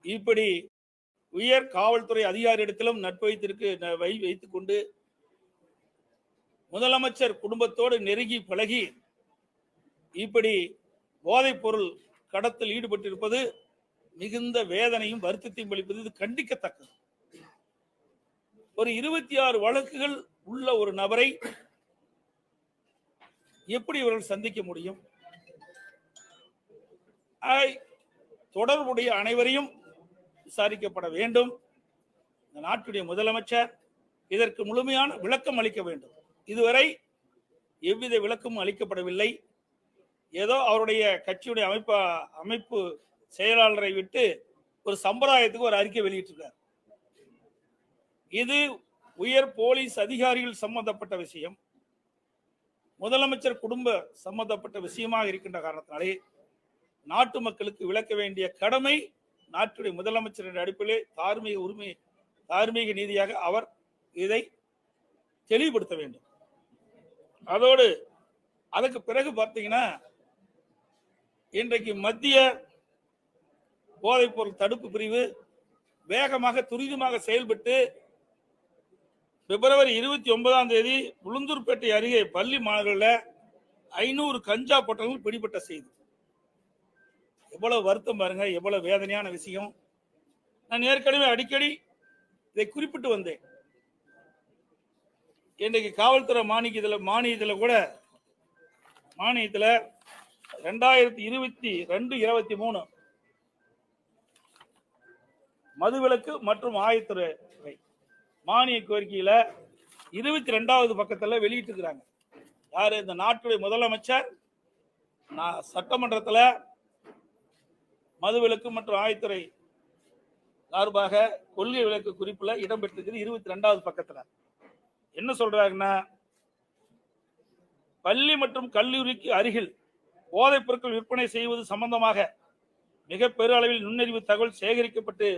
இப்படி உயர் காவல்துறை அதிகாரியிடத்திலும் நட்பு வைத்துக் கொண்டு முதலமைச்சர் குடும்பத்தோடு நெருங்கி பழகி இப்படி போதைப் பொருள் கடத்தல் ஈடுபட்டிருப்பது மிகுந்த வேதனையும் வருத்தத்தையும் அளிப்பது. இது கண்டிக்கத்தக்கது. ஒரு 26 வழக்குகள் உள்ள ஒரு நபரை எப்படி இவர்கள் சந்திக்க முடியும்? தொடர்புடைய அனைவரையும் விசாரிக்கப்பட வேண்டும். இந்த நாட்டுடைய முதலமைச்சர் இதற்கு முழுமையான விளக்கம் அளிக்க வேண்டும். இதுவரை எவ்வித விளக்கமும் அளிக்கப்படவில்லை. ஏதோ அவருடைய கட்சியுடைய அமைப்பு செயலாளரை விட்டு ஒரு சம்பிரதாயத்துக்கு ஒரு அறிக்கை வெளியிட்டிருக்கார். இது உயர் போலீஸ் அதிகாரிகள் சம்பந்தப்பட்ட விஷயம், முதலமைச்சர் குடும்ப சம்பந்தப்பட்ட விஷயமாக இருக்கின்ற காரணத்தினாலே நாட்டு மக்களுக்கு விளக்க வேண்டிய கடமை நாட்டுடைய முதலமைச்சரின் அடிப்படையிலே தார்மீக நீதியாக அவர் இதை தெளிவுபடுத்த வேண்டும். அதோடு அதுக்கு பிறகு பார்த்தீங்கன்னா, இன்றைக்கு மத்திய போதைப்பொருள் தடுப்பு பிரிவு வேகமாக துரிதமாக செயல்பட்டு பிப்ரவரி 29ஆம் தேதி உளுந்தூர்பேட்டை அருகே பள்ளி மாணவர்களில் 500 கஞ்சா பொட்டல்கள் பிடிபட்ட செய்தி. எவ்வளவு வருத்தம் பாருங்க, எவ்வளவு வேதனையான விஷயம். நான் ஏற்கனவே அடிக்கடி இதை குறிப்பிட்டு வந்தேன். இன்றைக்கு காவல்துறை மானியத்தில் கூட 2022-23 மதுவிலக்கு மற்றும் ஆயத்துறை மானிய கோரிக்கையில 22வது பக்கத்துல வெளியிட்டிருக்கிறாங்க. யாரு? இந்த நாட்டுடைய முதலமைச்சர் சட்டமன்றத்தில் மதுவிலக்கு மற்றும் ஆயத்துறை சார்பாக கொள்கை விலக்கு குறிப்புல இடம்பெற்றிருக்கிறது. 22வது பக்கத்துல என்ன சொல்றாங்கன்னா, பள்ளி மற்றும் கல்லூரிக்கு அருகில் போதைப் பொருட்கள் விற்பனை செய்வது சம்பந்தமாக மிக பெரு அளவில் நுண்ணறிவு தகவல் சேகரிக்கப்பட்டு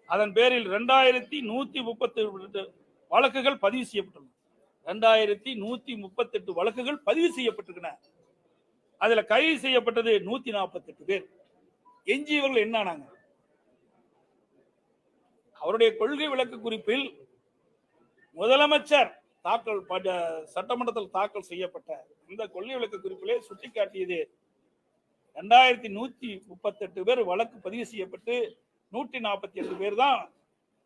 அதன் பேரில் 2138 வழக்குகள் பதிவு செய்யப்பட்டுள்ளன. 2138 வழக்குகள் பதிவு செய்யப்பட்டிருக்கின்றன. அதுல கைது செய்யப்பட்டது 148 பேர். எஞ்சியவர்கள் என்ன ஆனாங்க? அவருடைய கொள்கை விளக்கு குறிப்பில் முதலமைச்சர் சட்டமன்றத்தில் தாக்கல் செய்யப்பட்ட இந்த கொள்கை விளக்கு குறிப்பிலே சுட்டிக்காட்டியது 2138 பேர் வழக்கு பதிவு செய்யப்பட்டு 148 பேர் தான்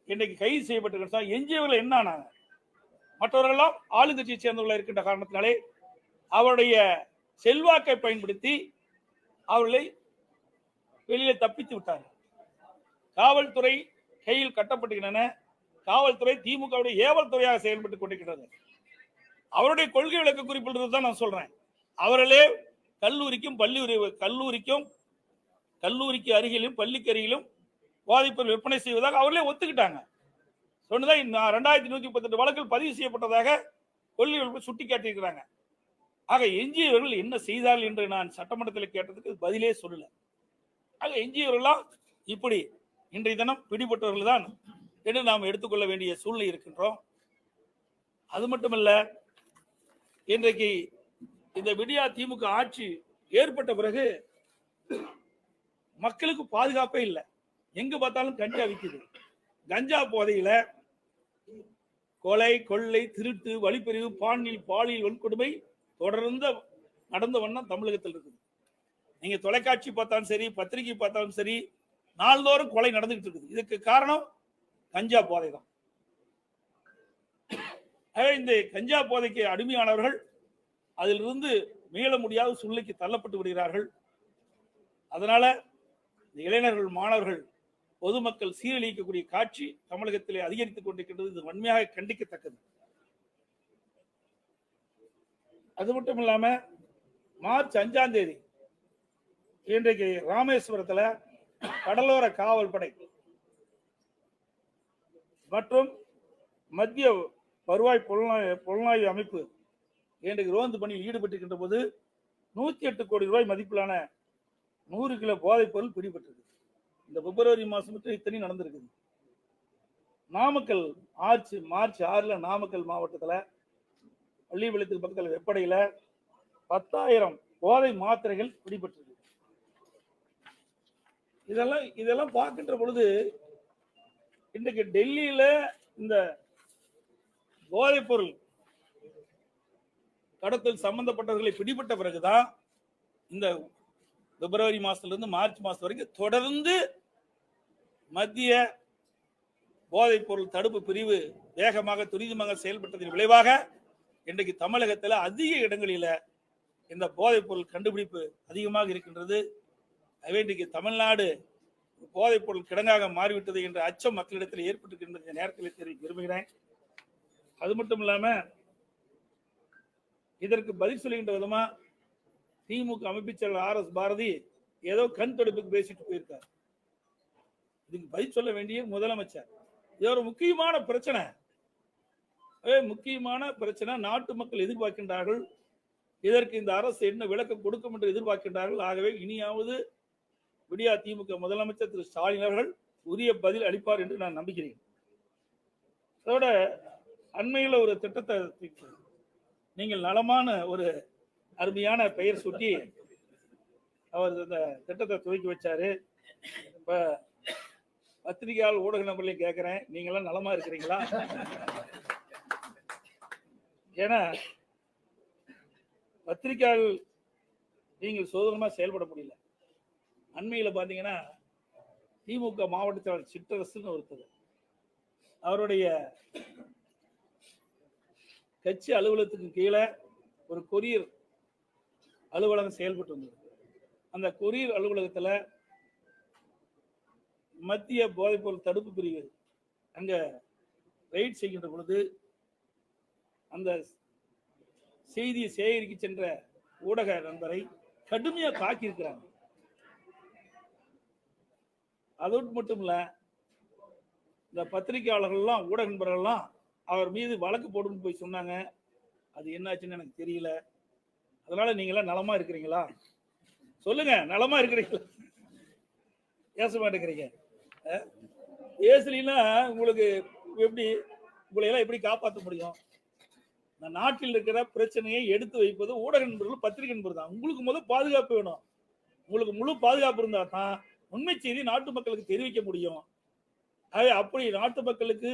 இன்றைக்கு கைது செய்யப்பட்டிருக்கிறார். எஞ்சியவர்கள் என்ன ஆனாங்க? மற்றவர்களெல்லாம் ஆளுங்கட்சியை சேர்ந்தவர்கள் இருக்கின்ற காரணத்தினாலே அவருடைய செல்வாக்கை பயன்படுத்தி அவர்களை வெளியே தப்பித்து விட்டார்கள். காவல்துறை கையில் கட்டப்பட்டுகின்றன. காவல்துறை திமுகவுடைய ஏவல் துறையாக செயல்பட்டுக் கொண்டிருக்கிறது. அவருடைய கொள்கை விளக்க குறிப்பில் தான் நான் சொல்றேன். அவர்களே கல்லூரிக்கு அருகிலும் பள்ளிக்கு அருகிலும் போதைப்பொருள் விற்பனை செய்வதாக அவர்களே ஒத்துக்கிட்டாங்க. சொன்னதான் 2138 வழக்கில் பதிவு செய்யப்பட்டதாக கொள்கை விளக்கு சுட்டிக்காட்டியிருக்கிறாங்க. ஆக எஞ்சியவர்கள் என்ன செய்தார்கள் என்று நான் சட்டமன்றத்தில் கேட்டதுக்கு பதிலே சொல்லல. ஆக எஞ்சியவர்களாம் இப்படி இன்றைய தினம் பிடிபட்டவர்கள் தான் என்று நாம் எடுத்துக்கொள்ள வேண்டிய சூழ்நிலை இருக்கின்றோம். அது மட்டுமல்ல, இன்றைக்கு இந்த விடியா திமுக ஆட்சி ஏற்பட்ட பிறகு மக்களுக்கு பாதுகாப்பே இல்லை. எங்க பார்த்தாலும் கஞ்சா விற்குது. கஞ்சா போதையில கொலை, கொள்ளை, திருட்டு, வழிப்பறிவு, பாலியல் வன்கொடுமை தொடர்ந்து நடந்த வண்ணம் தமிழகத்தில் இருக்குது. நீங்க தொலைக்காட்சி பார்த்தாலும் சரி, பத்திரிகை பார்த்தாலும் சரி, நாள்தோறும் கொலை நடந்துகிட்டு இருக்குது. இதுக்கு காரணம் கஞ்சா போதை தான். இந்த கஞ்சா போதைக்கு அடிமையானவர்கள் அதிலிருந்து மீள முடியாத சூழ்நிலைக்கு தள்ளப்பட்டு விடுகிறார்கள். அதனால இந்த இளைஞர்கள், மாணவர்கள், பொதுமக்கள் சீரழிக்கக்கூடிய காட்சி தமிழகத்திலே அதிகரித்துக் கொண்டிருக்கின்றது. இது வன்மையாக கண்டிக்கத்தக்கது. அது மட்டும் இல்லாம மார்ச் 5ஆம் தேதி இன்றைக்கு ராமேஸ்வரத்தில் கடலோர காவல்படை மற்றும் மத்திய வருவாய் புலனாய்வு அமைப்பு இன்றைக்கு ரோந்து பணியில் ஈடுபட்டிருக்கின்ற போது 108 கோடி ரூபாய் மதிப்பிலான 100 கிலோ போதைப் பொருள் பிடிபட்டிருக்கு. இந்த பிப்ரவரி மாசம் மட்டும் இத்தனை நடந்திருக்குது. நாமக்கல் மார்ச் 6 நாமக்கல் மாவட்டத்தில் பள்ளிப்பாளையத்துக்கு பக்கத்தில் வெப்படையில் 10,000 போதை மாத்திரைகள் பிடிபட்டிருக்கு. இதெல்லாம் பார்க்கின்ற பொழுது இன்றைக்கு டெல்லியில இந்த போதைப் பொருள் கடத்தல் சம்பந்தப்பட்டவர்களை பிடிபட்ட பிறகுதான் இந்த பிப்ரவரி மாசத்திலிருந்து மார்ச் மாசம் வரைக்கும் தொடர்ந்து மத்திய போதைப் பொருள் தடுப்பு பிரிவு வேகமாக துரிதமாக செயல்பட்டதன் விளைவாக இன்றைக்கு தமிழகத்தில் அதிக இடங்களில இந்த போதைப் பொருள் கண்டுபிடிப்பு அதிகமாக இருக்கின்றது. எனவே இன்றைக்கு தமிழ்நாடு போதைப் பொருள் கிடங்காக மாறிவிட்டது என்ற அச்சம் மக்களிடத்தில் ஏற்பட்டிருக்கின்ற நேரத்தில் தெரிவிக்க விரும்புகிறேன். அது மட்டும் இல்லாம இதற்கு பதில் சொல்லுகின்ற விதமா திமுக அமைப்பு செயலர் RS பாரதி ஏதோ கண் தடுப்புக்கு பேசிட்டு போயிருக்கார். இதுக்கு பதில் சொல்ல வேண்டிய முதலமைச்சர். இது ஒரு முக்கியமான பிரச்சனை. நாட்டு மக்கள் எதிர்பார்க்கின்றார்கள். இதற்கு இந்த அரசு என்ன விளக்கம் கொடுக்கும் என்று எதிர்பார்க்கின்றார்கள். ஆகவே இனியாவது விடியா திமுக முதலமைச்சர் திரு ஸ்டாலின் அவர்கள் உரிய பதில் அளிப்பார் என்று நான் நம்புகிறேன். அதோட அண்மையில் ஒரு திட்டத்தை நீங்கள் நலமான ஒரு அருமையான பெயர் சுட்டி அவர் இந்த திட்டத்தை துவக்கி வச்சாரு. இப்ப பத்திரிகையாளர் ஊடக நபர்களையும் கேட்கிறேன், நீங்களாம் நலமா இருக்கிறீங்களா? ஏன்னா பத்திரிகையாளர் நீங்கள் சுதந்திரமா செயல்பட முடியல. அண்மையில பாத்தீங்கன்னா திமுக மாவட்ட செயலாளர் சிற்றரசுன்னு ஒருத்தர் அவருடைய கட்சி அலுவலகத்துக்கு கீழே ஒரு கொரியர் அலுவலகம் செயல்பட்டு வந்தது. அந்த கொரியர் அலுவலகத்துல மத்திய போதைப்பொருள் தடுப்பு பிரிவு அங்க ரெய்ட் செய்கின்ற பொழுது அந்த செய்தியை சேகரிக்க சென்ற ஊடக நண்பரை கடுமையா தாக்கி இருக்கிறாங்க. அதோடு மட்டும் இல்ல, இந்த பத்திரிகையாளர்கள்லாம் ஊடக நண்பர்கள்லாம் அவர் மீது வழக்கு போடுன்னு போய் சொன்னாங்க. அது என்னாச்சுன்னு எனக்கு தெரியல. அதனால நீங்களாம் நலமா இருக்கிறீங்களா? சொல்லுங்க, நலமா இருக்கிறீங்களா? பேச மாட்டேங்கிறீங்க. பேசலீங்கன்னா உங்களுக்கு எப்படி, உங்களை எல்லாம் எப்படி காப்பாற்ற முடியும்? இந்த நாட்டில் இருக்கிற பிரச்சனையை எடுத்து வைப்பது ஊடக நண்பர்கள், பத்திரிகை நண்பர்கள் தான். உங்களுக்கு முதல் பாதுகாப்பு வேணும். உங்களுக்கு முழு பாதுகாப்பு இருந்தா தான் உண்மை செய்தி நாட்டு மக்களுக்கு தெரிவிக்க முடியும். அப்படி நாட்டு மக்களுக்கு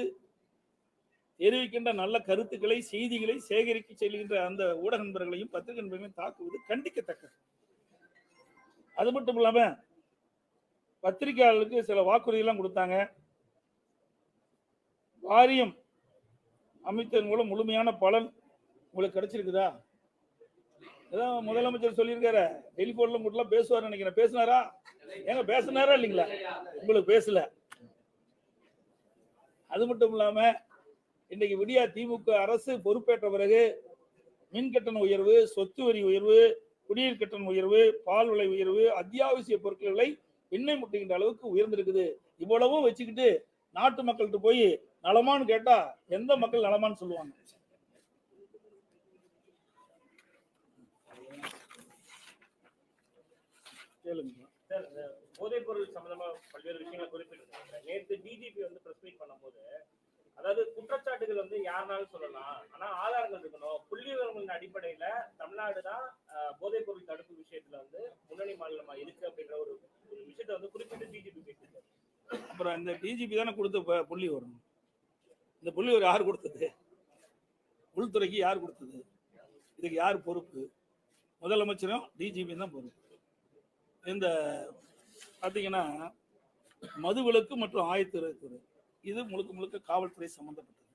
தெரிவிக்கின்ற நல்ல கருத்துக்களை, செய்திகளை சேகரிக்க செல்கின்ற அந்த ஊடக நண்பர்களையும் பத்திரிகை நண்பர்களையும் தாக்குவது கண்டிக்கத்தக்கது. அது மட்டும் இல்லாம பத்திரிகையாளர்களுக்கு சில வாக்குறுதியெல்லாம் கொடுத்தாங்க. வாரியம் அமைத்ததன் மூலம் முழுமையான பலன் உங்களுக்கு கிடைச்சிருக்குதா? ஏதாவது முதலமைச்சர் சொல்லியிருக்காரு, டெலிபோன்ல மட்டும் பேசுவார் நினைக்கிறேன். பேசினாரா? ஏங்க பேசினாரா இல்லைங்களா? உங்களுக்கு பேசல. அது மட்டும் இல்லாம இன்னைக்கு விடியா திமுக அரசு பொறுப்பேற்ற பிறகு மின் கட்டண உயர்வு, சொத்து வரி உயர்வு, குடிநீர் கட்டண உயர்வு, பால் விலை உயர்வு, அத்தியாவசிய பொருட்கள் விலை எண்ணெய் முட்டுகின்ற அளவுக்கு உயர்ந்திருக்குது. இவ்வளவும் வச்சுக்கிட்டு நாட்டு மக்கள்கிட்ட போய் நலமான்னு கேட்டா எந்த மக்கள் நலமான்னு சொல்லுவாங்க? போதைப் பொருள் சம்பந்தமா பல்வேறு விஷயங்களை குறிப்பிட்டிருக்காங்க. நேற்று டிஜிபி வந்து பிரஸ் மீட் பண்ணும்போது, அதாவது குற்றச்சாட்டுகள் வந்து யாருனாலும் சொல்லலாம், ஆனா ஆதாரங்கள் இருக்கணும். புள்ளி விவரங்களின் அடிப்படையில தமிழ்நாடு தான் போதைப் பொருள் தடுப்பு விஷயத்துல வந்து முன்னணி மாநிலமா இருக்கு அப்படின்ற ஒரு விஷயத்தை வந்து குறிப்பிட்டு டிஜிபி பேசியிருக்காரு. அப்புறம் இந்த டிஜிபி தானே கொடுத்த புள்ளி வரும். இந்த புள்ளி வரும் யார் கொடுத்தது? உள்துறைக்கு யார் கொடுத்தது? இதுக்கு யார் பொறுப்பு? முதலமைச்சரும் டிஜிபி தான் பொறுப்பு. இந்த பார்த்தீங்கன்னா மதுவிலக்கு மற்றும் ஆயத்துறை இது முழுக்க முழுக்க காவல்துறை சம்பந்தப்பட்டது.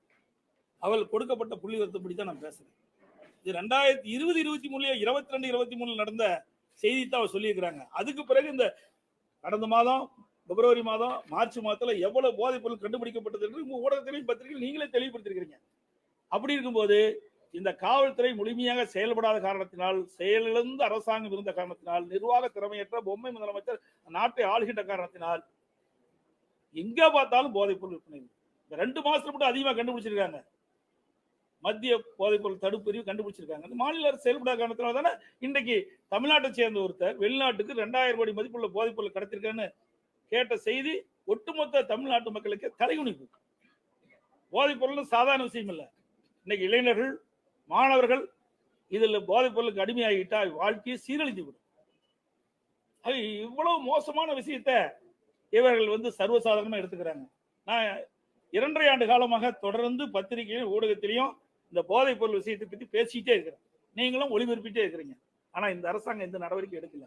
அவள் கொடுக்கப்பட்ட புள்ளி விவரத்தைப்படி தான் நான் பேசுறேன். இது 2020, 23, 22, 23 நடந்த செய்தி தான் அவர் சொல்லியிருக்கிறாங்க. அதுக்கு பிறகு இந்த கடந்த மாதம் பிப்ரவரி மாதம் மார்ச் மாதத்துல எவ்வளவு போதைப் பொருள் கண்டுபிடிக்கப்பட்டது என்று உங்க ஊடகத்திலையும் பத்திரிகையில் நீங்களே தெளிவுபடுத்திருக்கிறீங்க. அப்படி இருக்கும்போது இந்த காவல்துறை முழுமையாக செயல்படாத காரணத்தினால், செயலிழந்த அரசாங்கம் இருந்த காரணத்தினால், நிர்வாக திறமையற்ற பொம்மை முதலமைச்சர் நாட்டை ஆளுகின்ற காரணத்தினால் எங்க பார்த்தாலும் போதைப் பொருள் விற்பனை. இந்த 2 மாசத்துல மட்டும் அதிகமாக கண்டுபிடிச்சிருக்காங்க. மத்திய போதைப் பொருள் தடுப்பு பிரிவு கண்டுபிடிச்சிருக்காங்க. இந்த மாநில அரசு செயல்படாத காரணத்தினால தானே இன்றைக்கு தமிழ்நாட்டை சேர்ந்த ஒருத்தர் வெளிநாட்டுக்கு 2000 கோடி மதிப்புள்ள போதைப் பொருள் கடத்திருக்கான்னு கேட்ட செய்தி ஒட்டுமொத்த தமிழ்நாட்டு மக்களுக்கு தலைகுனிப்பு. போதைப் பொருள் சாதாரண விஷயம் இல்லை. இன்னைக்கு இளைஞர்கள், மாணவர்கள் இதுல போதைப் பொருளுக்கு அடிமையாகிட்டா வாழ்க்கையை சீரழிந்து விடும். இவ்வளவு மோசமான விஷயத்த இவர்கள் வந்து சர்வசாதாரணமா எடுத்துக்கிறாங்க. நான் 2.5 ஆண்டு காலமாக தொடர்ந்து பத்திரிகையிலும் ஊடகத்திலையும் இந்த போதைப் பொருள் விஷயத்தை பத்தி பேசிக்கிட்டே இருக்கிறேன். நீங்களும் ஒளிபரப்பிட்டே இருக்கிறீங்க. ஆனா இந்த அரசாங்கம் எந்த நடவடிக்கை எடுக்கல.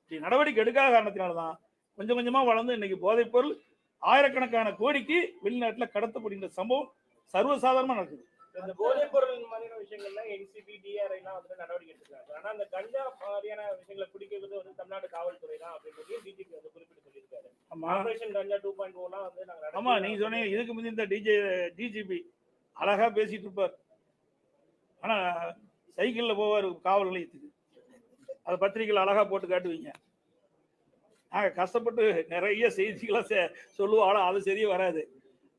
இப்படி நடவடிக்கை எடுக்காத காரணத்தினால்தான் கொஞ்சம் கொஞ்சமா வளர்ந்து இன்னைக்கு போதைப் பொருள் ஆயிரக்கணக்கான கோடிக்கு வெளிநாட்டுல கடத்தப்படுகின்ற சம்பவம் சர்வசாதாரணமா நடக்குது. இந்த போதைப் பொருள் மாதிரியான விஷயங்கள்ல என்சிபி, டிஆர்ஐ எல்லாம் வந்து நடவடிக்கை எடுத்துருக்காங்க. ஆனா அந்த கஞ்சா மாதிரியான விஷயங்களை பிடிக்கிறது வந்து தமிழ்நாடு காவல்துறை தான் அப்படின்றது டிஜிபி வந்து குறிப்பிட்டு சொல்லியிருக்காரு. ஆபரேஷன் கஞ்சா 2.0 எல்லாம் வந்து நாங்க ஆமா நீங்க சொன்னீங்க. இதுக்கு முந்தைய இந்த டிஜிபி அழகா பேசிட்டு இருப்பார். ஆனா சைக்கிள்ல போவார் காவல் நிலையத்துக்கு. அதை பத்திரிகைகள் அழகா போட்டு காட்டுவீங்க. நாங்க கஷ்டப்பட்டு நிறைய செய்திகளை சொல்லுவோம். ஆனா அது சரியா வராது.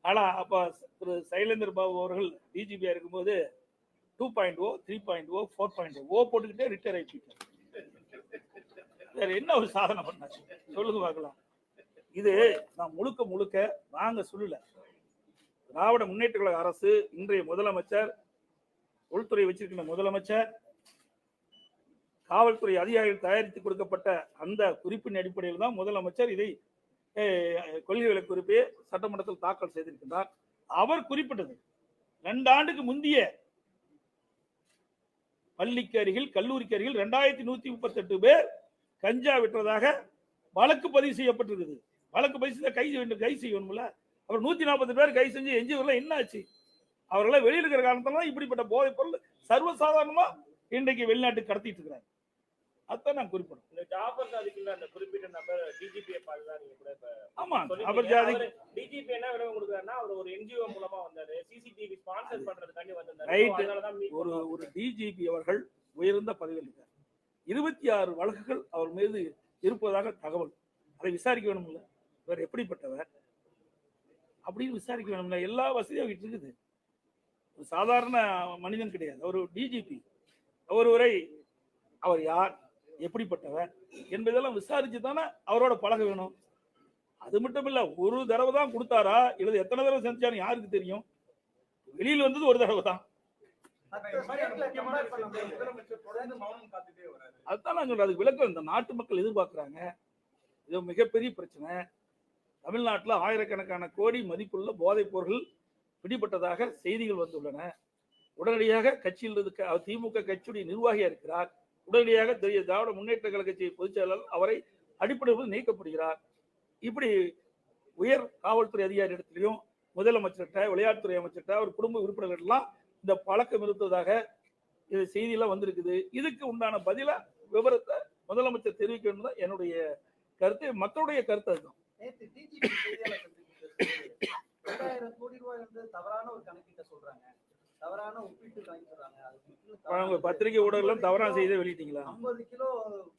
ஆனா அப்ப திரு சைலேந்திர பாபு அவர்கள் டிஜிபியா இருக்கும்போது 2.0, 3.0, 4.0 போட்டுக்கிட்டே ரிட்டையர் ஆயிட்டார். வேற என்ன ஒரு சாதனை பண்ணாச்சு சொல்லுங்க பார்க்கலாம். இது நான் முழுக்க நாங்க சொல்லல. திராவிட முன்னேற்ற கழக அரசு, இன்றைய முதலமைச்சர், உள்துறை வச்சிருக்கிற முதலமைச்சர், காவல்துறை அதிகாரிகள் தயாரித்து கொடுக்கப்பட்ட அந்த குறிப்பின் அடிப்படையில் தான் முதலமைச்சர் இதை கொள்கைகளை குறிப்பே சட்டமன்றத்தில் தாக்கல் செய்திருக்கிறார். அவர் குறிப்பிட்டது 2 ஆண்டுக்கு முந்தைய பள்ளிக்கு அருகில், கல்லூரிக்கு அருகில் 2138 பேர் கஞ்சா விற்றதாக வழக்கு பதிவு செய்யப்பட்டிருக்குது. வழக்கு பதிவு செய்ய கை செய்யணும்ல. அப்புறம் 140 பேர் கை செஞ்சு எஞ்சியவர்கள் என்ன ஆச்சு? அவர்கள வெளியில் இருக்கிற காரணத்தால இப்படிப்பட்ட போதைப் பொருள் சர்வசாதாரணமா இன்றைக்கு வெளிநாட்டுக்கு கடத்திட்டு இருக்கிறாங்க. அதான் நான் குறிப்பிடும். இந்த ஜாபர் சாதிக்குள்ள அந்த குறிப்பிட்ட நபர் டிஜிபியை பார்த்துதான் நீங்க கூட ஆமா ஜாபர் சாதிக் டிஜிபி என்ன விட கொடுக்குறாருன்னா அவர் ஒரு என்ஜிஓ மூலமா வந்தாரு, சிசிடிவி ஸ்பான்சர் பண்றதுக்காண்டி வந்தாரு. ஒரு டிஜிபி அவர்கள் உயர்ந்த பதவியில் இருக்கார். 26 வழக்குகள் அவர் மீது இருப்பதாக தகவல். அதை விசாரிக்க வேணும்ல. இவர் எப்படிப்பட்டவர் அப்படின்னு விசாரிக்க வேணும்ல. எல்லா வசதியும் அவர்கிட்ட இருக்குது. ஒரு சாதாரண மனிதன் கிடையாது. ஒரு டிஜிபி. ஒருவரை அவர் யார், எப்படிப்பட்டவர் என்பதெல்லாம் விசாரிச்சு தானே அவரோட பழக வேணும். அது மட்டும் இல்ல, ஒரு தடவை தான் கொடுத்தாரா இல்லது எத்தனை தடவை செஞ்சாலும் யாருக்கு தெரியும்? வெளியில் வந்தது ஒரு தடவை தான். அதுதான் நான் சொல்றேன். அதுக்கு விளக்கம் இந்த நாட்டு மக்கள் எதிர்பார்க்கிறாங்க. இது மிகப்பெரிய பிரச்சனை. தமிழ்நாட்டில் ஆயிரக்கணக்கான கோடி மதிப்புள்ள போதைப் பொருள் பிடிபட்டதாக செய்திகள் வந்துள்ளன. உடனடியாக கட்சியில் இருக்க திமுக கட்சியுடைய நிர்வாகியா இருக்கிறார். உடனடியாக திராவிட முன்னேற்ற கழக கட்சி பொதுச் செயலாளர் அவரை அடிப்படையில் நீக்கப்படுகிறார். இப்படி உயர் காவல்துறை அதிகாரி இடத்திலையும் முதலமைச்சர்கிட்ட, விளையாட்டுத்துறை அமைச்சர்கிட்ட, அவர் குடும்ப உறுப்பினர்கள் எல்லாம் இந்த பழக்கம் இருந்ததாக இது செய்தியெல்லாம் வந்திருக்குது. இதுக்கு உண்டான பதில விவரத்தை முதலமைச்சர் தெரிவிக்க வேண்டும் தான் என்னுடைய கருத்து, மக்களுடைய கருத்து. அதுதான். தவறான ஒரு கணக்கீட்ட சொல்றாங்க, தவறான ஒப்பீட்டு காமிக்கிறாங்க. பத்திரிகை ஊடகம் தவறான செய்தியை வெளியிட்டீங்களா? 50 கிலோ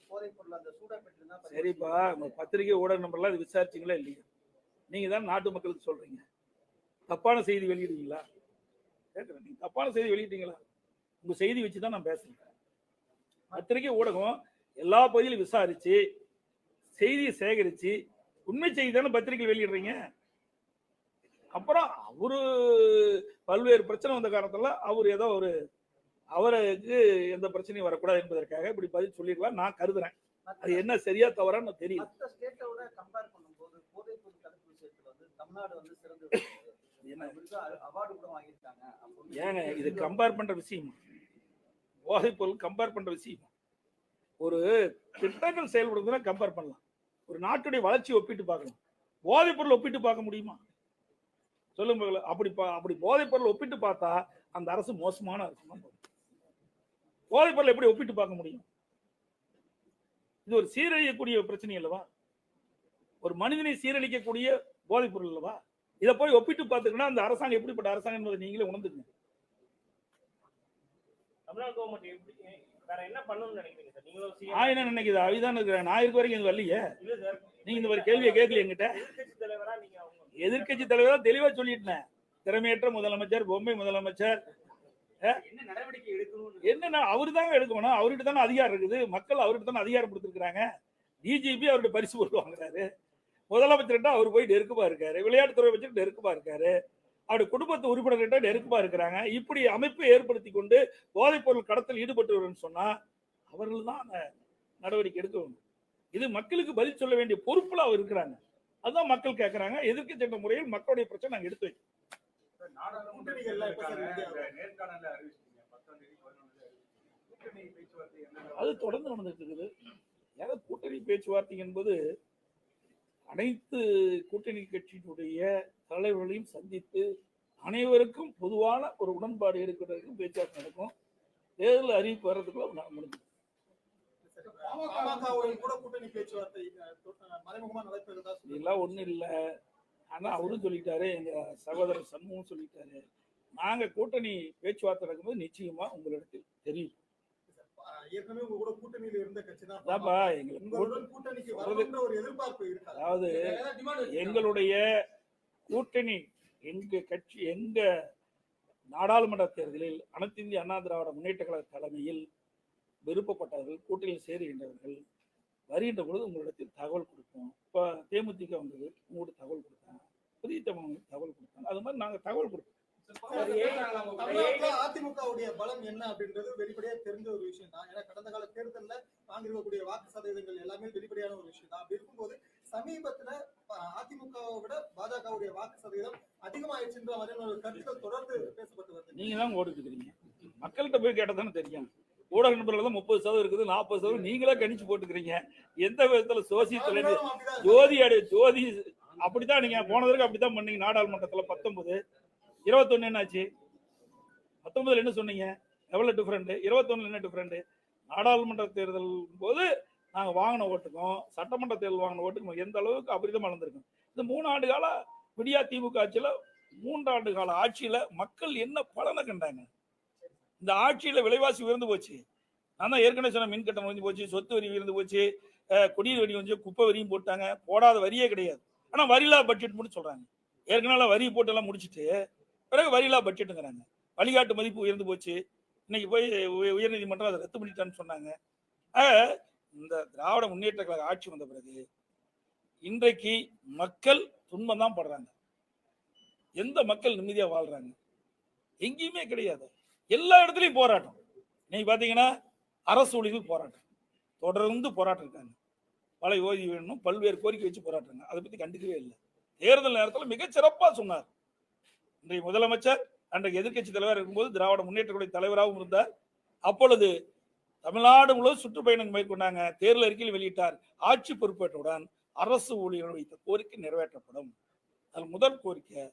போதைப் பொருள் அந்த சூடா பெற்றுதான். சரிப்பா, பத்திரிகை ஊடக நம்பர்லாம் இது விசாரிச்சீங்களா இல்லையா? நீங்க தான் நாட்டு மக்களுக்கு சொல்றீங்க. தப்பான செய்தி வெளியிடுவீங்களா? கேட்கிறேன். நீங்க தப்பான செய்தி வெளியிட்டீங்களா? உங்க செய்தி வச்சுதான் நான் பேசுறேன். பத்திரிகை ஊடகம் எல்லா பகுதியிலும் விசாரிச்சு செய்தியை சேகரிச்சு உண்மை செய்தி தானே பத்திரிகை வெளியிடுறீங்க. அப்புறம் அவரு பல்வேறு பிரச்சனை வந்த காரணத்துல அவர் ஏதோ ஒரு அவருக்கு எந்த பிரச்சனையும் வரக்கூடாது என்பதற்காக இப்படி பதில் சொல்லிருக்கலாம் நான் கருதுறேன். அது என்ன சரியா தவறான்னு தெரியல. கம்பேர் பண்ணும்போது போதைப் பொருள் தடுப்பு விஷயத்துல வந்து தமிழ்நாடு வந்து சிறந்து அவார்டு கூட வாங்கியிருக்காங்க. ஏங்க இது கம்பேர் பண்ற விஷயம்? போதைப் பொருள் கம்பேர் பண்ற விஷயம். ஒரு திட்டங்கள் செயல்படுறதுனா கம்பேர் பண்ணலாம். ஒரு நாட்டுடைய வளர்ச்சியை ஒப்பிட்டு பார்க்கலாம். போதைப் பொருள் ஒப்பிட்டு பார்க்க முடியுமா? சொல்லுங்க. அப்படி போதைப் பொருள் ஒப்பிட்டு பார்த்தா அந்த அரசு மோசமான அரசு. போதைப் பொருள் எப்படி ஒப்பிட்டு பார்க்க முடியும்? இது ஒரு சீரழியக்கூடிய பிரச்சனை அல்லவா? ஒரு மனிதனை சீரழிக்கக்கூடிய போதைப் பொருள் அல்லவா? இதை போய் ஒப்பிட்டு பார்த்துக்கணும் அந்த அரசாங்கம் எப்படிப்பட்ட அரசாங்கம் என்பதை நீங்களே உணர்ந்துங்க. தமிழ்நாடு கவர்மெண்ட் எப்படி வேற என்ன பண்ணணும்னு நினைக்கிறீங்க சார்? நீங்களும் நான் என்ன நினைக்குது அவிதான் இருக்கிறேன். நான் இருக்க வரைக்கும் இது வரலையே. நீங்க இந்த மாதிரி கேள்வியை கேட்கல என்கிட்ட. எதிர்கட்சி தலைவரா தெளிவா சொல்லிட்டேன். திறமையற்ற முதலமைச்சர், பொம்மை முதலமைச்சர். என்ன நடவடிக்கை எடுக்கணும்? என்னன்னா அவரு தாங்க எடுக்கணும். அவர்கிட்ட தானே அதிகாரம் இருக்குது. மக்கள் அவர்கிட்ட தானே அதிகாரம் கொடுத்துருக்காங்க. டிஜிபி அவருடைய பரிசு போட்டு வாங்குறாரு. முதலமைச்சர்கிட்ட அவர் போய் நெருக்கமா இருக்காரு. விளையாட்டுத்துறை அமைச்சர் நெருக்கமா இருக்காரு. அவருடைய குடும்பத்து உறுப்பினர்கிட்ட நெருக்கமா இருக்கிறாங்க. இப்படி அமைப்பை ஏற்படுத்தி கொண்டு போதைப் பொருள் கடத்தல் ஈடுபட்டு சொன்னா அவர்கள் தான் நடவடிக்கை எடுக்க வேண்டும். இது மக்களுக்கு பதில் சொல்ல வேண்டிய பொறுப்புல அவர் இருக்கிறாங்க. அதுதான் மக்கள் கேட்கறாங்க. எதிர்க்கட்சி என்ற முறையில் மக்களுடைய பிரச்சனை நாங்க எடுத்து வைக்கிறோம். அது தொடர்ந்து நடந்துட்டு இருக்குது. ஏதாவது கூட்டணி பேச்சுவார்த்தை என்பது அனைத்து கூட்டணி கட்சியினுடைய தலைவர்களையும் சந்தித்து அனைவருக்கும் பொதுவான ஒரு உடன்பாடு இருக்கிறதுக்கு பேச்சுவார்த்தை நடக்கும். தேர்தல் அறிவிப்பு வர்றதுக்குள்ள முடிஞ்சு இதெல்லாம் ஒண்ணும் இல்லை. ஆனா அவரும் சொல்லிட்டாரு, எங்க சகோதரர் சண்முகம் சொல்லிட்டாரு, நாங்க கூட்டணி பேச்சுவார்த்தை நடக்கும்போது நிச்சயமா உங்களிடத்தில் தெரியும். அதாவது எங்களுடைய கூட்டணி எங்க கட்சி எங்க நாடாளுமன்ற தேர்தலில் அனைத்து இந்திய அண்ணா திராவிட முன்னேற்ற கழக தலைமையில் விருப்பப்பட்டவர்கள் கூட்டணியில் சேருகின்றவர்கள் வருகின்ற பொழுது உங்களிடத்தில் தகவல் கொடுப்போம். இப்போ தேமுதிக வந்தது, உங்களுக்கு தகவல் கொடுத்தாங்க, புதிய தமிழ் தகவல் கொடுத்தாங்க. அது மாதிரி நாங்கள் தகவல் கொடுப்போம். அதிமுகவுடைய பலம் என்ன அப்படின்றது வெளிப்படையா தெரிஞ்ச ஒரு விஷயம் தான். ஏன்னா கடந்த கால தேர்தலில் வாங்கிருக்கக்கூடிய வாக்கு சதவீதங்கள் எல்லாமே வெளிப்படையான ஒரு விஷயம் தான். அப்படி இருக்கும்போது சமீபத்துல அதிமுகவை விட பாஜகவுடைய வாக்கு சதவீதம் அதிகமாயிடுச்சுன்ற மாதிரியான ஒரு கருத்துக்கள் தொடர்ந்து பேசப்பட்டு வருது. நீங்க தான் ஓடிட்டு இருக்கிறீங்க. மக்கள்கிட்ட போய் கேட்டா தானே தெரியும். ஊடக நண்பர்கள் தான் 30% இருக்குது, 40% நீங்களே கணிச்சு போட்டுக்கிறீங்க. எந்த விதத்துல சோசியத்துல ஜோதி அப்படித்தான் நீங்க போனதற்கு அப்படித்தான் பண்ணீங்க. நாடாளுமன்றத்துல 19 21 என்னாச்சு? 19 என்ன சொன்னீங்க? எவ்வளவு டிஃபரெண்ட்? 21 என்ன டிஃபரெண்ட்? நாடாளுமன்ற தேர்தல் போது நாங்க வாங்கின ஓட்டுக்கும் சட்டமன்ற தேர்தல் வாங்கின ஓட்டுக்கும் எந்த அளவுக்கு அபரிதம் வளர்ந்துருக்கும். இந்த 3 ஆண்டு கால விடியா திமுக ஆட்சியில 3 ஆண்டு கால ஆட்சியில மக்கள் என்ன பலனை கண்டாங்க? இந்த ஆட்சியில விலைவாசி உயர்ந்து போச்சு. நான் தான் ஏற்கனவே சொன்ன, மின் கட்டணம் உயர்ந்து போச்சு, சொத்து வரி உயர்ந்து போச்சு, குடிநீர் வரி வந்து குப்பை வரியும் போட்டாங்க. போடாத வரியே கிடையாது. ஆனா வரியில்லா பட்ஜெட் மட்டும் சொல்றாங்க. ஏற்கனவே வரி போட்டு எல்லாம் முடிச்சுட்டு பிறகு வரியில்லா பட்ஜெட்டுங்கிறாங்க. வழிகாட்டு மதிப்பு உயர்ந்து போச்சு. இன்னைக்கு போய் உயர்நீதிமன்றம் அதை ரத்து பண்ணிட்டான்னு சொன்னாங்க. இந்த திராவிட முன்னேற்ற கழக ஆட்சி வந்த பிறகு இன்றைக்கு மக்கள் துன்பம் தான் படுறாங்க. எந்த மக்கள் நிம்மதியா வாழ்றாங்க? எங்கேயுமே கிடையாது. எல்லா இடத்துலயும் போராட்டம். நீங்க பாத்தீங்கன்னா அரசு ஊழியர்கள் போராட்டம், தொடர்ந்து போராட்டம் இருக்காங்க. பல ஓய்வு வேணும், பல்வேறு கோரிக்கை வச்சு போராட்டம். அதை பத்தி கண்டுக்கவே இல்லை. தேர்தல் நேரத்தில் மிகச்சிறப்பா சொன்னார். இன்றைய முதலமைச்சர் அன்றைக்கு எதிர்கட்சி தலைவர் இருக்கும்போது திராவிட முன்னேற்ற கழக தலைவராகவும் இருந்தார். அப்பொழுது தமிழ்நாடு முழுவதும் சுற்றுப்பயணம் மேற்கொண்டாங்க. தேர்தல் அறிக்கையில் வெளியிட்டார், ஆட்சி பொறுப்பேற்றவுடன் அரசு ஊழியர்கள் வைத்த கோரிக்கை நிறைவேற்றப்படும். அதில் முதல் கோரிக்கை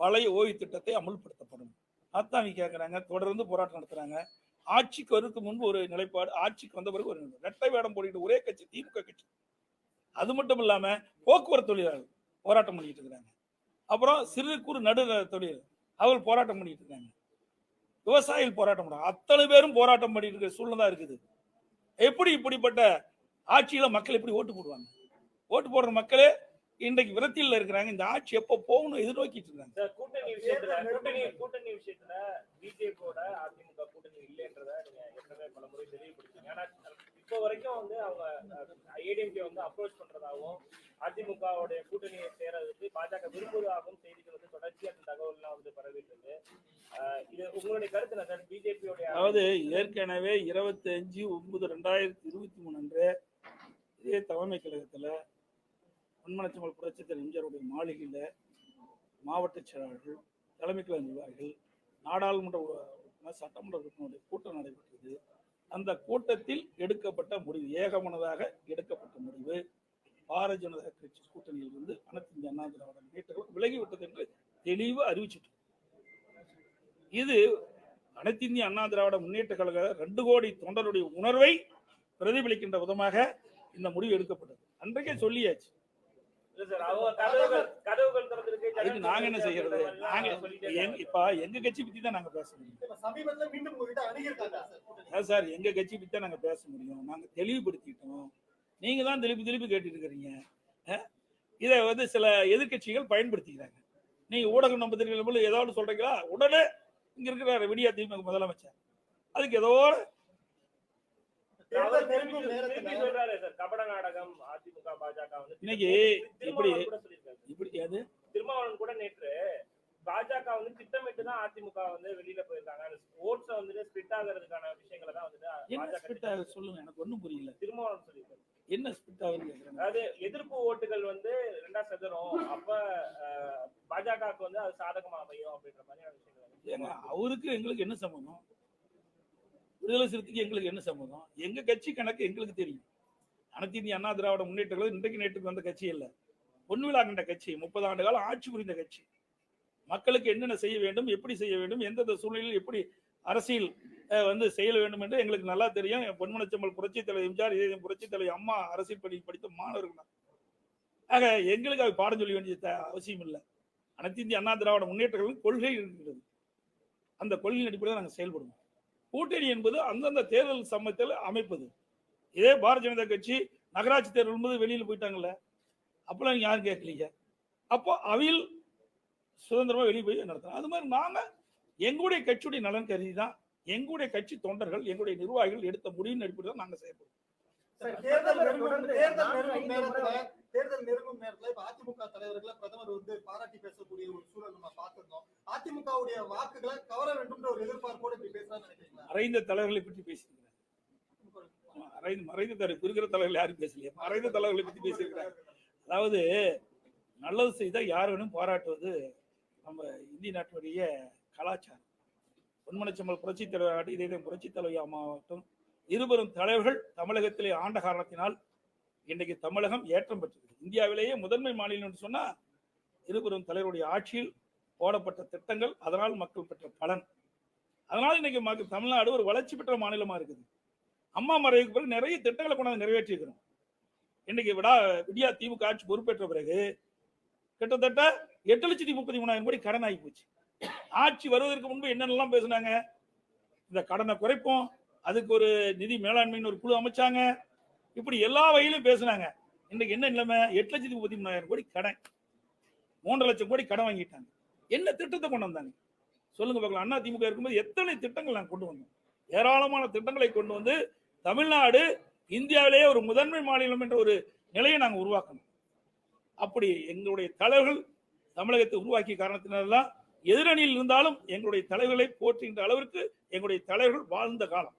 பழைய ஓய்வு திட்டத்தை அமுல்படுத்தப்படும். அதான் கேட்கிறாங்க. தொடர்ந்து போராட்டம் நடத்துறாங்க. ஆட்சிக்கு வருவதற்கு முன்பு ஒரு நிலைப்பாடு, ஆட்சிக்கு வந்த பிறகு ஒரு இரட்டை வேடம் போட்டுக்கிட்டு ஒரே கட்சி திமுக கட்சி. அது மட்டும் இல்லாம போக்குவரத்து தொழிலாளர்கள் போராட்டம் பண்ணிட்டு இருக்காங்க. அப்புறம் சிறு குறு நடு தொழில் அவர்கள் போராட்டம் பண்ணிட்டு இருக்காங்க. விவசாயிகள் போராட்டம் பண்றாங்க. அத்தனை பேரும் போராட்டம் பண்ணிட்டு இருக்க சூழ்நிலை தான் இருக்குது. எப்படி இப்படிப்பட்ட ஆட்சியில மக்கள் எப்படி ஓட்டு போடுவாங்க? ஓட்டு போடுற மக்களே இன்றைக்கு விரத்தியில் இருக்கிறாங்க. இந்த ஆட்சி எப்ப போகணும் எதிர்நோக்கிட்டு இருக்காங்க. கூட்டணி விஷயத்துல பிஜேபியோட அதிமுக கூட்டணி இல்லைன்றத நீங்க ஏற்கனவே பல முறை தெளிவுபடுத்தீங்க. ஆனா இப்போ வரைக்கும் வந்து அவங்க ஏடிஎம்கே வந்து அப்ரோச் பண்றதாகவும் அதிமுகவுடைய கூட்டணியை சேரதுக்கு பாஜக விரும்புவதாகவும் செய்திகள் வந்து தொடர்ச்சியா அந்த தகவல்லாம் வந்து பரவிட்டு இருக்கு. இது உங்களுடைய கருத்து என்ன சார்? பிஜேபியோடைய அதாவது ஏற்கனவே 25/9/2023 அன்று இதே தலைமை கழகத்துல பொன்மனச்செம்மல் புரட்சித் தலைவர் எம்ஜிஆருடைய மாளிகையில மாவட்ட செயலாளர்கள், தலைமை கழக நிர்வாகிகள், நாடாளுமன்ற சட்டமன்ற உறுப்பினருடைய கூட்டம் நடைபெற்றது. அந்த கூட்டத்தில் எடுக்கப்பட்ட முடிவு, ஏகமனதாக எடுக்கப்பட்ட முடிவு, பாரதிய ஜனதா கட்சி கூட்டணியில் இருந்து அனைத்து இந்திய அண்ணா திராவிட முன்னேற்ற கழகம் விலகிவிட்டது என்று தெளிவு அறிவிச்சிட்டு. இது அனைத்து இந்திய அண்ணா திராவிட முன்னேற்ற கழக 2 கோடி தொண்டருடைய உணர்வை பிரதிபலிக்கின்ற விதமாக இந்த முடிவு எடுக்கப்பட்டது. அன்றைக்கே சொல்லியாச்சு. நாங்க என்ன செய்யறது? இப்ப எங்க கட்சி பத்தி தான் நாங்க பேச முடியும் சார். எங்க கட்சி பத்தி தான் நாங்க பேச முடியும். நாங்க தெளிவுபடுத்திட்டோம். நீங்க தான் திருப்பி கேட்டுட்டு இருக்கிறீங்க. இதை வந்து சில எதிர்கட்சிகள் பயன்படுத்திக்கிறாங்க. நீங்க ஊடகம் நம்புறீங்க ஏதாவது சொல்றீங்களா? உடனே இங்க இருக்கிற விடியா திமுக முதலமைச்சர் அதுக்கு ஏதோ இன்னைக்கு இப்படி அது திருமாவளவன் கூட நேற்று பாஜக வந்து திட்டமிட்டு தான் அதிமுக வந்து வெளியில போயிருக்காங்க. ஓட்ஸ் வந்து ஸ்பிட் ஆகிறதுக்கான விஷயங்களை தான் வந்து சொல்லுங்க, எனக்கு ஒண்ணும் புரியல. திருமாவளவன் சொல்லியிருக்காரு. என்ன ஸ்பிட் ஆகுதுன்னு கேக்குறாங்க. அதாவது எதிர்ப்பு ஓட்டுகள் வந்து ரெண்டா செதறும், அப்ப பாஜகவுக்கு வந்து அது சாதகமா அமையும் அப்படின்ற மாதிரியான விஷயங்கள். ஏங்க அவருக்கு எங்களுக்கு என்ன சம்பந்தம்? விடுதலை சிறுத்தைக்கு எங்களுக்கு என்ன சம்பந்தம்? எங்க கட்சி கணக்கு எங்களுக்கு தெரியும். அனைத்து இந்திய அண்ணா திராவிட முன்னேற்ற கழகம் இன்றைக்கு நேற்றுக்கு வந்த கட்சி இல்ல. பொன்விழா கண்ட கட்சி, 30 ஆண்டு காலம் ஆட்சி புரிந்த கட்சி. மக்களுக்கு என்னென்ன செய்ய வேண்டும், எப்படி செய்ய வேண்டும், எந்தெந்த சூழ்நிலையில் எப்படி அரசியல் வந்து செய்ய வேண்டும் என்று எங்களுக்கு நல்லா தெரியும். பொன்மனச்செம்மல் புரட்சித் தலைவர் எம்ஜிஆர், இதயம் புரட்சித் தலைவர் அம்மா அரசியல் பள்ளி படித்த மாணவர்கள் தான். ஆக எங்களுக்கு அது பாடம் சொல்ல வேண்டிய அவசியம் இல்லை. அனைத்து இந்திய அண்ணா திராவிட முன்னேற்ற கழகம் கொள்கை இருக்கிறது. அந்த கொள்கையின் அடிப்படையில் நாங்கள் செயல்படுவோம். கூட்டணி என்பது அந்தந்த தேர்தல் சமயத்தில் அமைப்பது. இதே பாரதிய ஜனதா கட்சி நகராட்சி தேர்தல் போது வெளியில் போயிட்டாங்கல்ல, அப்பெல்லாம் யாரும் கேட்கலீங்க. அப்போ அவையில் சுதந்திரமா வெளியே போய் நடத்தணும். அது மாதிரி நாங்க எங்களுடைய கட்சியுடைய நலன் கருதி தான் எங்களுடைய கட்சி தொண்டர்கள், எங்களுடைய நிர்வாகிகள் எடுத்த முடிவின் அடிப்படையில் தான் நாங்க செயல்படுவோம். தேர்தல் நெருங்கும் நேரத்துல இப்ப அதிமுக தலைவர்களை பிரதமர் வந்து பாராட்டி பேசக்கூடிய ஒரு சூழல் நம்ம பார்த்திருந்தோம். அதிமுகவுடைய வாக்குகளை கவர வேண்டும் ஒரு எதிர்பார்ப்போடு இப்படி பேசலாம்னு நினைக்கிறீங்களா? மறைந்த தலைவர்களை பற்றி பேசியிருக்கிறேன். மறைந்த தலைவர் இருக்கிற தலைவர்கள் யாரும் பேசலையா? மறைந்த தலைவர்களை பற்றி பேசியிருக்கிறாங்க. அதாவது நல்லது செய்தால் யார் வேணும் பாராட்டுவது நம்ம இந்திய நாட்டினுடைய கலாச்சாரம். பொன்மனச்செம்மல் புரட்சித் தலைவர், இதே புரட்சித் தலைவர் அம்மாவட்டும் இருவரும் தலைவர்கள் தமிழகத்திலே ஆண்ட காரணத்தினால் இன்றைக்கு தமிழகம் ஏற்றம் பெற்றது. இந்தியாவிலேயே முதன்மை மாநிலம் என்று சொன்னா இருவரும் தலைவருடைய ஆட்சியில் போடப்பட்ட திட்டங்கள், அதனால் மக்கள் பெற்ற பலன். அதனால் இன்னைக்கு தமிழ்நாடு ஒரு வளர்ச்சி பெற்ற மாநிலமா இருக்குது. அம்மா மறைவுக்கு பிறகு நிறைய திட்டங்களை கொண்டாந்து நிறைவேற்றி இருக்கிறோம். இன்னைக்கு விடியா திமுக ஆட்சி பொறுப்பேற்ற பிறகு கிட்டத்தட்ட 8,33,000 கோடி கடன் ஆகி போச்சு. ஆட்சி வருவதற்கு முன்பு என்னென்னலாம் பேசினாங்க? இந்த கடனை குறைப்போம், அதுக்கு ஒரு நிதி மேலாண்மைன்னு ஒரு குழு அமைச்சாங்க, இப்படி எல்லா வகையிலும் பேசினாங்க. இன்னைக்கு என்ன நிலைமை? 8,33,000 கோடி கடன், 3 லட்சம் கோடி கடன் வாங்கிட்டாங்க. என்ன திட்டத்தை கொண்டு வந்தாங்க சொல்லுங்க பார்க்கலாம். அண்ணா திமுக இருக்கும்போது எத்தனை திட்டங்கள் நாங்கள் கொண்டு வந்தோம்? ஏராளமான திட்டங்களை கொண்டு வந்து தமிழ்நாடு இந்தியாவிலேயே ஒரு முதன்மை மாநிலம் என்ற ஒரு நிலையை நாங்கள் உருவாக்கணும். அப்படி எங்களுடைய தலைவர்கள் தமிழகத்தை உருவாக்கிய காரணத்தினால்தான் எதிரணியில் இருந்தாலும் எங்களுடைய தலைவர்களை போற்றுகின்ற அளவிற்கு எங்களுடைய தலைவர்கள் வாழ்ந்த காலம்,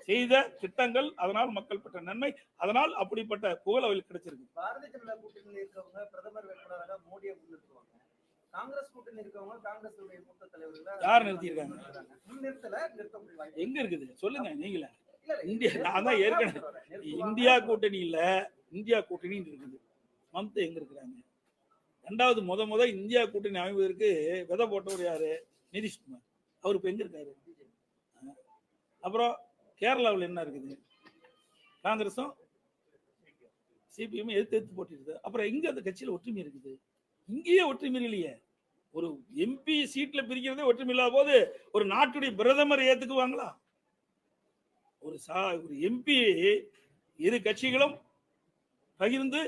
செய்த திட்டங்கள், அதனால் மக்கள் பெற்ற நன்மை, அதனால் அப்படிப்பட்ட புகழ் அவர்களுக்கு கிடைச்சிருக்கு. பாரதிய ஜனதா கூட்டணியில் இருக்கவங்க பிரதமர் வேட்பாளராக மோடியை முன்னிறுத்துவாங்க. காங்கிரஸ் கூட்டணி இருக்கவங்க காங்கிரஸ் மூத்த தலைவர்கள் யார் நிறுத்தியிருக்காங்க? நிறுத்த எங்க இருக்குது சொல்லுங்க நீங்களே. இந்தியா நான் தான் ஏற்கனவே இந்தியா கூட்டணி இல்ல, இந்தியா கூட்டணி இருக்குது. மம்தா எங்க இருக்கிறாங்க? ரெண்டாவது முத இந்தியா கூட்டணி அமைவதற்கு விதை போட்டவர் யாரு? நிதிஷ்குமார். அவர் இப்ப எங்க இருக்காரு? அப்புறம் கேரளாவில் என்ன இருக்குது? காங்கிரஸும் சிபிஎம் எதிர்த்து போட்டிருக்குது. அப்புறம் எங்க அந்த கட்சியில ஒற்றுமை இருக்குது? இங்கேயே ஒற்றுமை இல்லையே. ஒரு எம்பி சீட்ல பிரிக்கிறதே ஒற்றுமை இல்லாத போது ஒரு நாட்டுடைய பிரதமர் ஏத்துக்குவாங்களா? ஒரு எம்பி இரு கட்சிகளும் பகிர்ந்து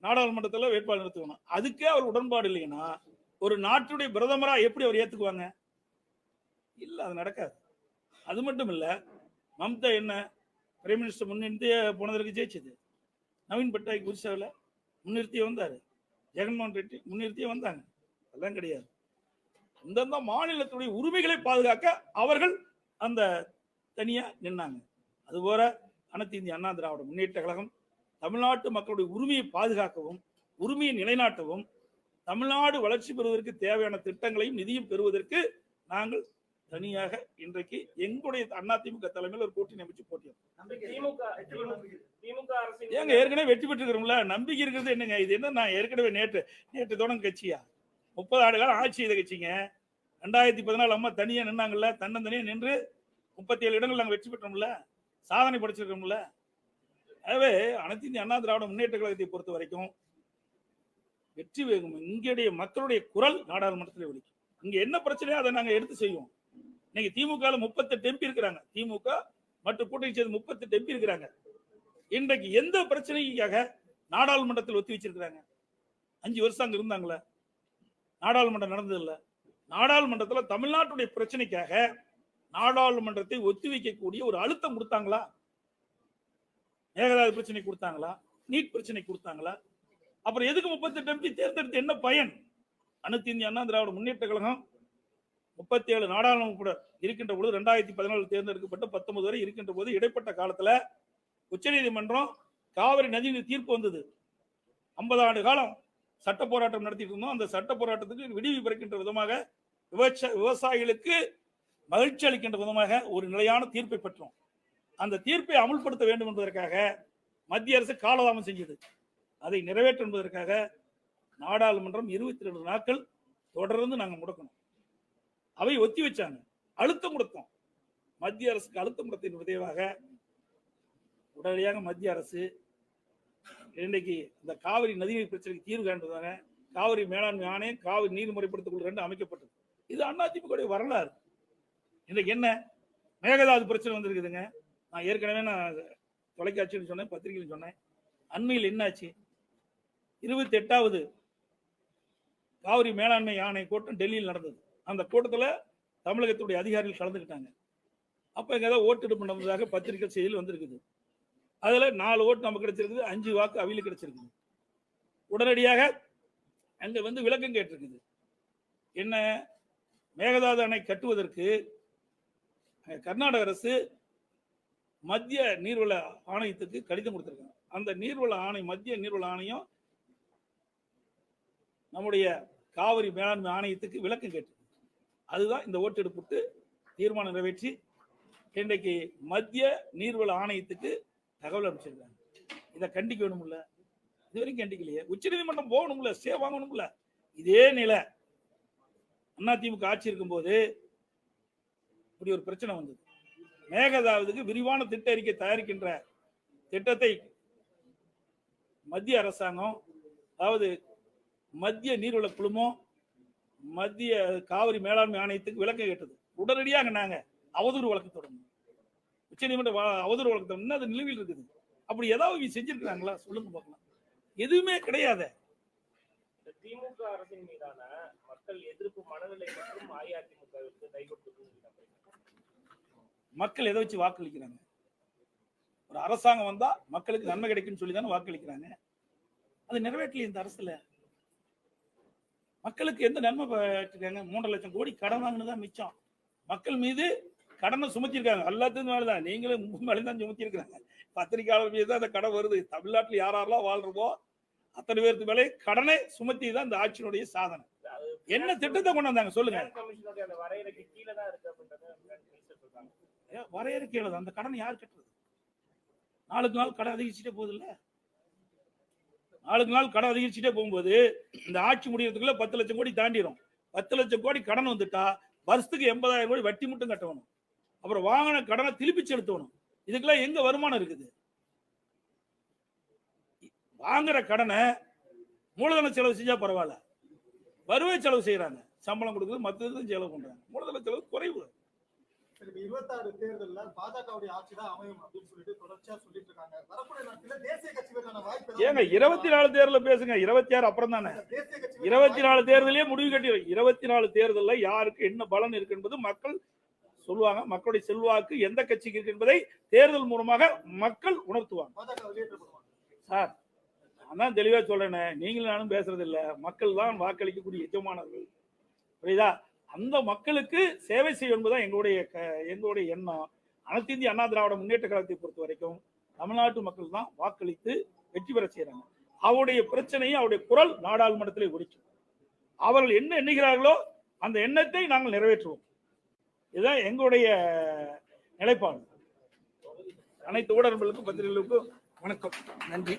நாடாளுமன்றத்தில் வேட்பாளர் நிறுத்துக்கணும். அதுக்கே அவர் உடன்பாடு இல்லைன்னா ஒரு நாட்டுடைய பிரதமரா எப்படி அவர் ஏத்துக்குவாங்க? இல்ல, அது நடக்காது. அது மட்டும் இல்ல, மம்தா என்ன பிரைம் மினிஸ்டர் முன்னிறுத்திய போனதற்கு ஜெயிச்சது. நவீன் பட்நாயக் ஒரிசாவில் முன்னிறுத்தியே வந்தாரு, ஜெகன்மோகன் ரெட்டி முன்னிறுத்தியே வந்தாங்க. அதெல்லாம் கிடையாது. அந்தந்த மாநிலத்துடைய உரிமைகளை பாதுகாக்க அவர்கள் அந்த தனியா நின்னாங்க. அதுபோல அனைத்து இந்திய அண்ணா திராவிட முன்னேற்ற கழகம் தமிழ்நாட்டு மக்களுடைய உரிமையை பாதுகாக்கவும், உரிமையை நிலைநாட்டவும், தமிழ்நாடு வளர்ச்சி பெறுவதற்கு தேவையான திட்டங்களையும் நிதியும் பெறுவதற்கு நாங்கள் தனியாக இன்றைக்கு எங்களுடைய அதிமுக தலைமையில் ஒரு கூட்டணி அமைச்சு போட்டியோம். ஏங்க ஏற்கனவே வெற்றி பெற்றுக்கிறோம்ல, நம்பிக்கை இருக்கிறது என்னங்க? இது என்ன, நான் ஏற்கனவே நேற்று தொடங்க கட்சியா? 30 ஆண்டு காலம் ஆட்சி செய்த கட்சிங்க. 2014 அம்மா தனியா நின்னாங்கல்ல, தன்னந்தனியா நின்று 37 இடங்கள் நாங்கள் வெற்றி பெற்றோம்ல, சாதனை படைச்சிருக்கோம்ல. ஆகவே அனைத்து இந்திய அண்ணா திராவிட முன்னேற்ற கழகத்தை பொறுத்த வரைக்கும் வெற்றி வேகும். இங்களுடைய மக்களுடைய குரல் நாடாளுமன்றத்தில் ஒலிக்கும். இங்க என்ன பிரச்சனையோ அதை நாங்க எடுத்து செய்வோம். இன்னைக்கு திமுக 38 எம்பி இருக்கிறாங்க. திமுக மற்றும் கூட்டணி சேர்ந்து 38 எம்பி இருக்கிறாங்க. இன்றைக்கு எந்த பிரச்சனைக்காக நாடாளுமன்றத்தில் ஒத்தி வச்சிருக்கிறாங்க? 5 வருஷம் அங்க இருந்தாங்களே, நாடாளுமன்றம் நடந்தது இல்ல. நாடாளுமன்றத்தில் தமிழ்நாட்டுடைய பிரச்சனைக்காக நாடாளுமன்றத்தை ஒத்தி வைக்கக்கூடிய ஒரு அழுத்தம் கொடுத்தாங்களா? மேகதாது பிரச்சனை கொடுத்தாங்களா? நீட் பிரச்சனை கொடுத்தாங்களா? அப்புறம் எதுக்கு 38 எம்பி தேர்ந்தெடுத்து என்ன பயன்? அனைத்து இந்திய அண்ணா திராவிட முன்னேற்ற கழகம் 37 நாடாளுமன்ற கூட இருக்கின்ற பொழுது 2014 தேர்ந்தெடுக்கப்பட்ட 19 வரை இருக்கின்ற போது இடைப்பட்ட காலத்துல உச்சநீதிமன்றம் காவிரி நதிநீர் தீர்ப்பு வந்தது. 50 ஆண்டு காலம் சட்ட போராட்டம் நடத்திட்டு இருந்தோம். அந்த சட்ட போராட்டத்துக்கு விடிவு பிறக்கின்ற விதமாக விவசாயிகளுக்கு மகிழ்ச்சி அளிக்கின்ற விதமாக ஒரு நிலையான தீர்ப்பை பெற்றோம். அந்த தீர்ப்பை அமுல்படுத்த வேண்டும் என்பதற்காக மத்திய அரசு காலதாமம் செஞ்சது. அதை நிறைவேற்ற என்பதற்காக நாடாளுமன்றம் 22 நாட்கள் தொடர்ந்து நாங்கள் முடக்கணும். அவை ஒத்தி வச்சாங்க. அழுத்தம் கொடுத்தோம். மத்திய அரசுக்கு அழுத்தம் கொடுத்ததின் விளைவாக உடனடியாக மத்திய அரசு இன்றைக்கு இந்த காவிரி நதிநீர் பிரச்சனைக்கு தீர்வு காண்பதாக காவிரி மேலாண்மை ஆணையம், காவிரி நீர் முறைப்படுத்திக் கொள்கிற 2 அமைக்கப்பட்டது. இது அதிமுக வரலாறு. இன்றைக்கு என்ன மேகதாது பிரச்சனை வந்திருக்குதுங்க. நான் ஏற்கனவே தொலைக்காட்சியில் சொன்னேன், பத்திரிகையில் சொன்னேன். அண்மையில் என்னாச்சு? 28வது காவிரி மேலாண்மை ஆணைய கூட்டம் டெல்லியில் நடந்தது. அந்த கூட்டத்தில் தமிழகத்துடைய அதிகாரிகள் கலந்துக்கிட்டாங்க. அப்ப எங்க ஏதாவது ஓட்டெடுப்பு நடந்ததாக பத்திரிகை செய்தியில் வந்திருக்குது. அதுல 4 ஓட்டு நமக்கு கிடைச்சிருக்குது, 5 வாக்கு அவில கிடைச்சிருக்குது. உடனடியாக அங்க விளக்கம் கேட்டிருக்குது. என்ன, மேகதாது அணை கட்டுவதற்கு கர்நாடக அரசு மத்திய நீர்வள ஆணையத்துக்கு கடிதம் கொடுத்திருக்காங்க. அந்த நீர்வள ஆணையம், மத்திய நீர்வள ஆணையம் நம்முடைய காவிரி மேலாண்மை ஆணையத்துக்கு விளக்கம் கேட்டு அதுதான் இந்த ஓட்டெடுப்பு தீர்மானம் நிறைவேற்றி இன்றைக்கு மத்திய நீர்வள ஆணையத்துக்கு தகவல் அனுப்பிச்சிருக்காங்க. இதை கண்டிக்க வேணும்ல, இதுவரைக்கும் கண்டிக்கலையே. உச்சநீதிமன்றம் போகணும்ல, ஸ்டே வாங்கணும்ல. இதே நிலை அதிமுக ஆட்சி இருக்கும்போது இப்படி ஒரு பிரச்சனை வந்தது. மேகதாதுக்கு விரிவான திட்ட அறிக்கை தயாரிக்கின்ற திட்டத்தை மத்திய அரசாங்கம், அதாவது மத்திய நீர்வள குழுமம், மத்திய காவிரி மேலாண்மை ஆணையத்துக்கு விளக்கம் கேட்டது. உடனடியாக நாங்க அவதூறு வழக்கு தொடரணும். உச்சநீதிமன்ற அவதூறு வழக்கு தொடரணும். அது நிலுவையில் இருக்குது. அப்படி ஏதாவது செஞ்சிருக்கிறாங்களா சொல்லுங்க பார்க்கலாம். எதுவுமே கிடையாது. திமுக அரசின் மீதான மக்கள் எதிர்ப்பு மனநிலை மற்றும் அஇஅதிமுகவிற்கு கைகொடுத்து மக்கள் எதை வச்சு வாக்களிக்கிறாங்க? ஒரு அரசாங்கம் வந்தா மக்களுக்கு நன்மை கிடைக்கும்னு சொல்லி தானே வாக்களிக்கிறாங்க. அது நிறைவேற்றல இந்த அரசுல. மக்களுக்கு எந்த நன்மை பெற்றிருக்காங்க? 3 லட்சம் கோடி கடன் வாங்கினதான் மிச்சம். மக்கள் மீது கடனை சுமத்திருக்காங்க. எல்லாத்துக்கும் மேலதான், நீங்களும் மேலதான் சுமத்தி இருக்கிறாங்க. பத்திரிகையாளர் மீது தான் அந்த கடன் வருது. தமிழ்நாட்டில் யாரெல்லாம் வாழ்றோமோ அத்தனை பேருக்கு மேலே கடனை சுமத்தி தான் இந்த ஆட்சியினுடைய சாதனை. என்ன திட்டத்தை கொண்டு வந்தாங்க சொல்லுங்க. வரையறைக்கு அந்த கடன் யார் கட்டுறது? நாளுக்கு நாள் கடன் அதிகரிச்சுட்டே போகுது இல்ல. நாளுக்கு நாள் கடன் அதிகரிச்சுட்டே போகும்போது இந்த ஆட்சி முடியறதுக்குள்ள 10 லட்சம் கோடி தாண்டிடும். 10 லட்சம் கோடி கடன் வந்துட்டா வருஷத்துக்கு 80,000 கோடி வட்டி மட்டும் கட்டணும். அப்புறம் வாங்கின கடனை திருப்பி செலுத்தணும். இதுக்கெல்லாம் எங்க வருமானம் இருக்குது? வாங்குற கடனை மூலதன செலவு செஞ்சா பரவாயில்ல, வருவாய் செலவு செய்யறாங்க. சம்பளம் கொடுக்குறது, மற்றதும் செலவு பண்றாங்க. மூலதன செலவு குறைவு. 26 தேர்தல்ல பாஜகவுடைய ஆட்சி தான் அமையும் அப்படின்னு சொல்லிட்டு தொடர்ச்சியா சொல்லிட்டு இருக்காங்க. வரக்கூடிய நாட்கள்ல தேசிய கட்சிகளுக்கான வாய்ப்பு ஏங்க 24 தேர்தல பேசுங்க. 26 அப்புறம் தானே. 24 தேர்தலே முடிவு கட்டி 24 தேர்தல்ல யாருக்கு என்ன பலன் இருக்கு என்பது மக்கள் சொல்லுவாங்க. மக்களுடைய செல்வாக்கு எந்த கட்சிக்கு இருக்கு என்பதை தேர்தல் மூலமாக மக்கள் உணர்த்துவாங்க. சார், நான் தெளிவா சொல்றேன். நீங்களும் நானும் பேசுறது இல்ல. மக்கள் தான் வாக்களிக்கக்கூடிய எஜமானர்கள். புரியுதா? அந்த மக்களுக்கு சேவை செய்யும் என்பதுதான் எங்களுடைய எண்ணம். அனைத்து இந்திய அண்ணா திராவிட முன்னேற்ற கழகத்தை பொறுத்த வரைக்கும் தமிழ்நாட்டு மக்கள் தான் வாக்களித்து வெற்றி பெற செய்யறாங்க. அவருடைய பிரச்சனையை, அவருடைய குரல் நாடாளுமன்றத்திலே ஒலிக்கும். அவர்கள் என்ன எண்ணுகிறார்களோ அந்த எண்ணத்தை நாங்கள் நிறைவேற்றுவோம். இதுதான் எங்களுடைய நிலைப்பாடு. அனைத்து ஊடகங்களுக்கும் பத்திரிகைகளுக்கும் வணக்கம், நன்றி.